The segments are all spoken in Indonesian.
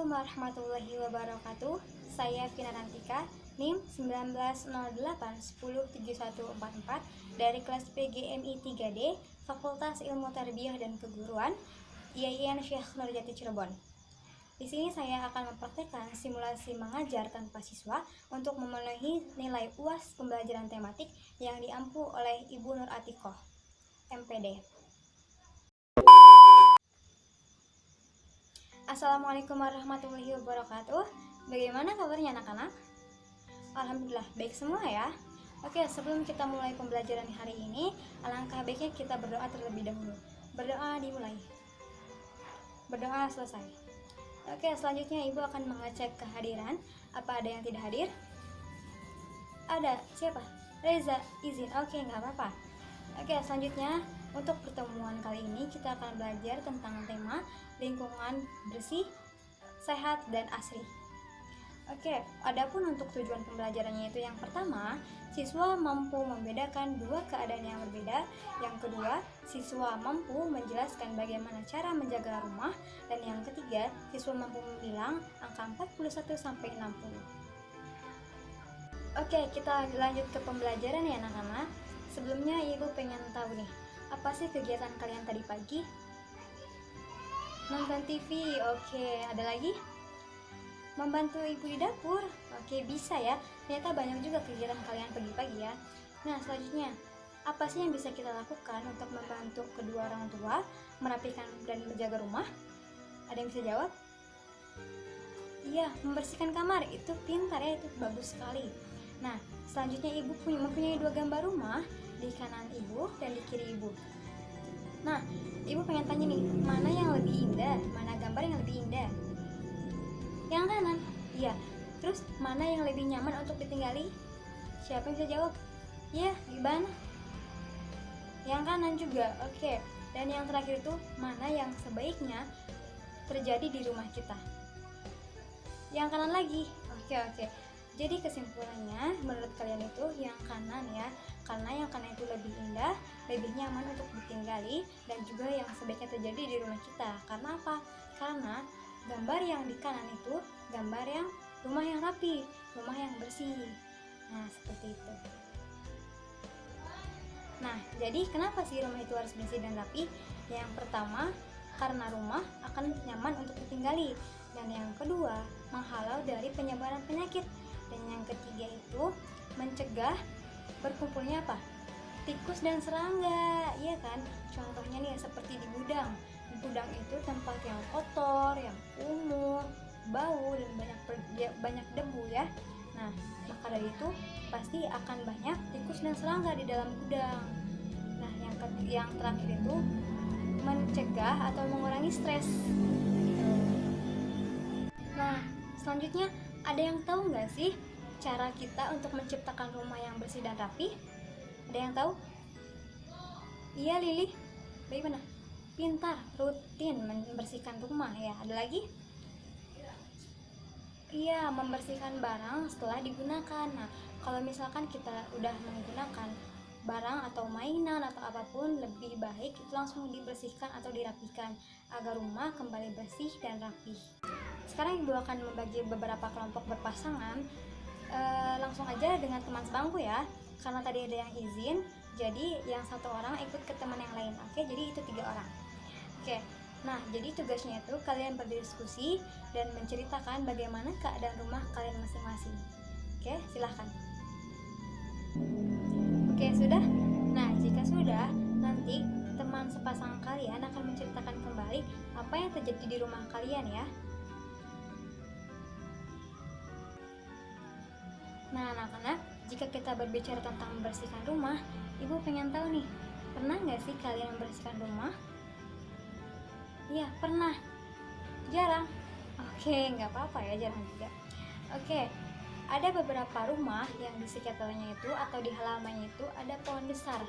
Assalamualaikum warahmatullahi wabarakatuh. Saya Vina Rantika, NIM 1908107144 dari kelas PGMI 3D, Fakultas Ilmu Tarbiyah dan Keguruan, IAIN Syekh Nurjati Cirebon. Di sini saya akan mempraktekkan simulasi mengajar tanpa siswa untuk memenuhi nilai UAS pembelajaran tematik yang diampu oleh Ibu Nur Atikoh, MPD. Assalamualaikum warahmatullahi wabarakatuh. Bagaimana kabarnya anak-anak? Alhamdulillah baik semua ya. Oke, sebelum kita mulai pembelajaran hari ini, alangkah baiknya kita berdoa terlebih dahulu. Berdoa dimulai. Berdoa selesai. Oke, selanjutnya Ibu akan mengecek kehadiran. Apa ada yang tidak hadir? Ada. Siapa? Reza, izin. Oke, nggak apa-apa. Oke, selanjutnya untuk pertemuan kali ini kita akan belajar tentang tema lingkungan bersih, sehat, dan asri. Oke, adapun untuk tujuan pembelajarannya itu yang pertama, siswa mampu membedakan dua keadaan yang berbeda. Yang kedua, siswa mampu menjelaskan bagaimana cara menjaga rumah. Dan yang ketiga, siswa mampu membilang angka 41 sampai 60. Oke, kita lanjut ke pembelajaran ya anak-anak. Sebelumnya Ibu pengen tahu nih, apa sih kegiatan kalian tadi pagi? Nonton TV, oke. Ada lagi? Membantu ibu di dapur, oke, bisa ya. Ternyata banyak juga kegiatan kalian pagi-pagi ya. Nah, selanjutnya, apa sih yang bisa kita lakukan untuk membantu kedua orang tua merapikan dan menjaga rumah? Ada yang bisa jawab? Iya, membersihkan kamar, itu pintar ya, itu bagus sekali. Nah, selanjutnya ibu mempunyai dua gambar rumah, di kanan ibu dan di kiri ibu. Nah, ibu pengen tanya nih, mana yang lebih indah? Mana gambar yang lebih indah? Yang kanan? Iya. Terus, mana yang lebih nyaman untuk ditinggali? Siapa yang bisa jawab? Iya, gimana? Yang kanan juga, oke. Dan yang terakhir itu, mana yang sebaiknya terjadi di rumah kita? Yang kanan lagi, oke. Jadi kesimpulannya, menurut kalian itu yang kanan ya, karena yang kanan itu lebih indah, lebih nyaman untuk ditinggali, dan juga yang sebaiknya terjadi di rumah kita. Karena apa? Karena gambar yang di kanan itu gambar yang rumah yang rapi, rumah yang bersih. Nah, seperti itu. Nah, jadi kenapa sih rumah itu harus bersih dan rapi? Yang pertama, karena rumah akan nyaman untuk ditinggali. Dan yang kedua, menghalau dari penyebaran penyakit. Dan yang ketiga itu mencegah berkumpulnya apa? Tikus dan serangga, iya kan? Contohnya nih seperti di gudang. Di gudang itu tempat yang kotor, yang kumuh, bau dan banyak debu ya. Nah, maka dari itu pasti akan banyak tikus dan serangga di dalam gudang. Nah, yang terakhir itu mencegah atau mengurangi stres. Nah, selanjutnya ada yang tahu nggak sih cara kita untuk menciptakan rumah yang bersih dan rapi? Ada yang tahu? Iya, Lili. Bagaimana? Pintar, rutin membersihkan rumah ya. Ada lagi? Iya, membersihkan barang setelah digunakan. Nah, kalau misalkan kita udah menggunakan barang atau mainan atau apapun, lebih baik itu langsung dibersihkan atau dirapikan agar rumah kembali bersih dan rapi. Sekarang Ibu akan membagi beberapa kelompok berpasangan. Langsung aja dengan teman sebangku ya, karena tadi ada yang izin, jadi yang satu orang ikut ke teman yang lain. Oke, jadi itu 3 orang. Oke, nah jadi tugasnya itu kalian berdiskusi dan menceritakan bagaimana keadaan rumah kalian masing-masing. Oke, silahkan. Oke, sudah? Nah, jika sudah, nanti teman sepasang kalian akan menceritakan kembali apa yang terjadi di rumah kalian ya. Nah, anak-anak, jika kita berbicara tentang membersihkan rumah, Ibu pengen tahu nih, pernah nggak sih kalian membersihkan rumah? Iya, pernah. Jarang? Oke, nggak apa-apa ya, jarang juga. Oke, ada beberapa rumah yang di sekitarnya itu atau di halamannya itu ada pohon besar.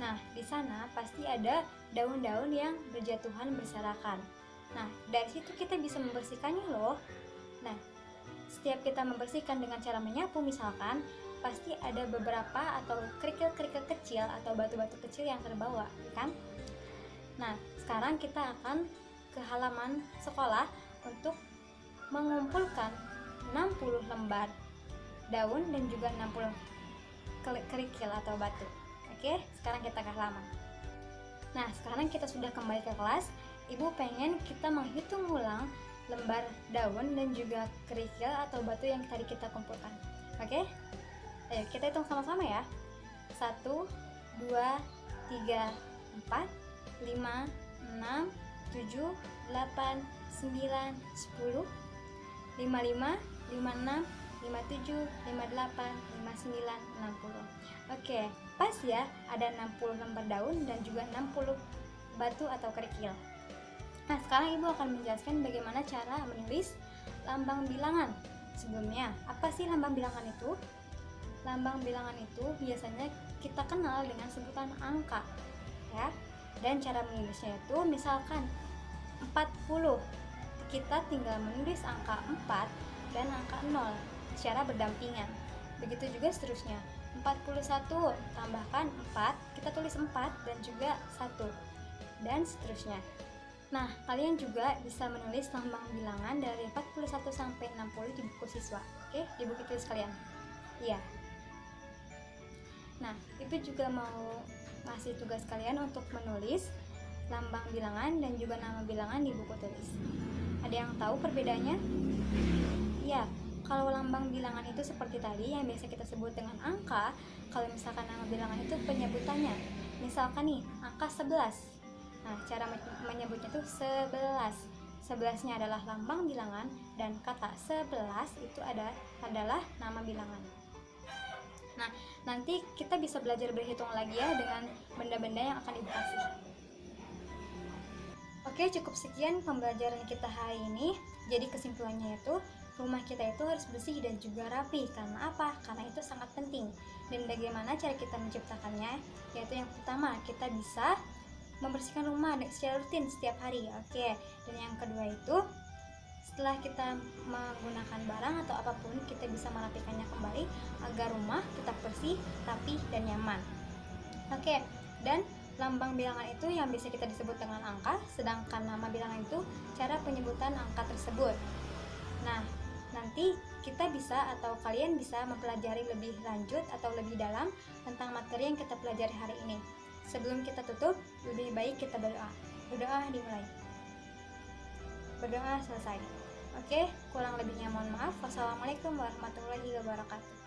Nah, di sana pasti ada daun-daun yang berjatuhan berserakan. Nah, dari situ kita bisa membersihkannya loh. Nah, setiap kita membersihkan dengan cara menyapu misalkan, pasti ada beberapa atau kerikil-kerikil kecil atau batu-batu kecil yang terbawa, kan? Nah, sekarang kita akan ke halaman sekolah untuk mengumpulkan 60 lembar daun dan juga 60 kerikil atau batu. Oke, sekarang kita ke halaman. Nah, sekarang kita sudah kembali ke kelas. Ibu pengen kita menghitung ulang lembar daun dan juga kerikil atau batu yang tadi kita kumpulkan. Oke? Ayo kita hitung sama-sama ya. 1, 2, 3, 4, 5, 6, 7, 8, 9, 10, 55, 56, 57, 58, 59, 60. Oke, pas ya, ada 60 lembar daun dan juga 60 batu atau kerikil. Nah, sekarang Ibu akan menjelaskan bagaimana cara menulis lambang bilangan. Sebelumnya, apa sih lambang bilangan itu? Lambang bilangan itu biasanya kita kenal dengan sebutan angka, ya. Dan cara menulisnya itu misalkan 40. Kita tinggal menulis angka 4 dan angka 0 secara berdampingan. Begitu juga seterusnya. 41 tambahkan 4, kita tulis 4 dan juga 1. Dan seterusnya. Nah, kalian juga bisa menulis lambang bilangan dari 41 sampai 60 di buku siswa. Oke, di buku tulis kalian. Iya. Nah, Ibu juga mau ngasih tugas kalian untuk menulis lambang bilangan dan juga nama bilangan di buku tulis. Ada yang tahu perbedaannya? Ya, kalau lambang bilangan itu seperti tadi yang biasa kita sebut dengan angka. Kalau misalkan nama bilangan itu penyebutannya. Misalkan nih, angka 11. Nah, cara menyebutnya itu 11. 11-nya adalah lambang bilangan dan kata 11 itu adalah nama bilangan. Nah, nanti kita bisa belajar berhitung lagi ya dengan benda-benda yang akan Ibu kasih. Oke, cukup sekian pembelajaran kita hari ini. Jadi kesimpulannya itu, rumah kita itu harus bersih dan juga rapi. Karena apa? Karena itu sangat penting. Dan bagaimana cara kita menciptakannya? Yaitu yang pertama, kita bisa membersihkan rumah secara rutin setiap hari. Oke. Dan yang kedua itu, setelah kita menggunakan barang atau apapun, kita bisa merapikannya kembali agar rumah tetap bersih, rapi, dan nyaman. Oke. Dan lambang bilangan itu yang bisa kita disebut dengan angka, sedangkan nama bilangan itu cara penyebutan angka tersebut. Nah, nanti kita bisa atau kalian bisa mempelajari lebih lanjut atau lebih dalam tentang materi yang kita pelajari hari ini. Sebelum kita tutup, lebih baik kita berdoa. Berdoa dimulai. Berdoa selesai. Oke, kurang lebihnya mohon maaf. Wassalamualaikum warahmatullahi wabarakatuh.